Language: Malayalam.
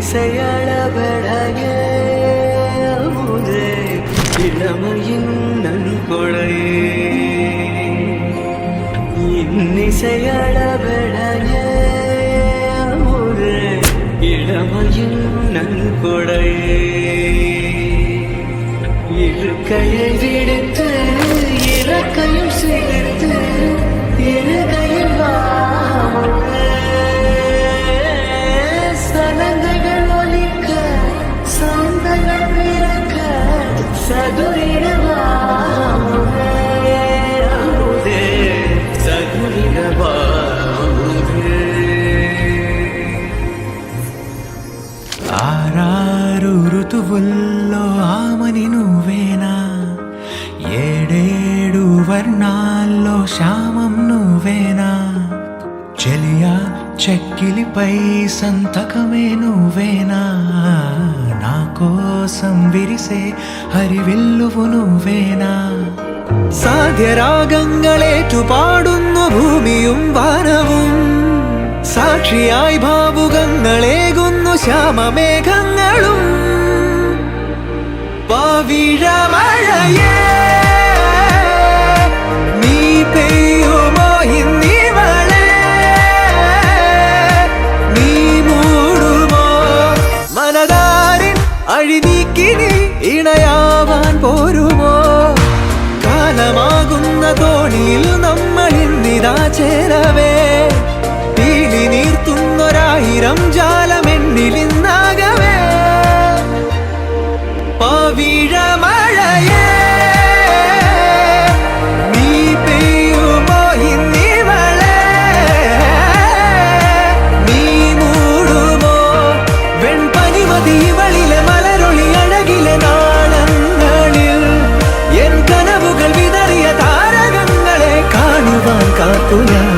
இன்னிசையளபடையே அமுதே இளமையின் நன்கொடையே இன்னிசையளபடையே அமுதே இளமையின் நன்கொடையே இருக்கையை விடுத்து இறக்கையும் சேர்த்து இருகையில் சனங்கள் ஒலிக்க சந்தங்கள் பிறக்க சதுரிடவாமுதே சதுரிடவாமுதே ఆరారు ఋతువుల్లో ఆమని నువ్వేనా ఏడేడు వర్ణాల్లో శ్యామం నువ్వేనా చెలియా చెక్కిలిపై సంతకమే నువ్వేనా నా కోసం విరిసే హరివిల్లువు నువ్వేనా സാധ്യരാഗങ്ങളേറ്റു പാടുന്നു ഭൂമിയും വാനവും സാക്ഷിയായി ഭാവുകങ്ങളേകുന്നു ശ്യാമമേഘങ്ങളും പവിഴമഴയേ നീ പെയ്യുമോ ഇന്നിവളെ നീ മൂടുമോ മനതാരിൻ അഴിനീക്കിനി ഇണയാവാൻ പോരുമോ കാലമാകുന്ന തോണിയിൽ നമ്മൾ ഇന്നിതാ ചേരവേ പീലി നീർത്തുന്നൊരായിരം ജാലമെന്നിലിന്നാകവേ പവിഴമഴയേ നീ പെയ്യുമോ ഇന്നിവളെ നീ മൂടുമോ വെൺപനിമതി ഇവളിലെ മലരൊളി അഴകിലെ നാളങ്ങളിൽ എൻ കനവുകൾ വിതറിയ താരകങ്ങളെ കാണുവാൻ കാത്തു ഞാൻ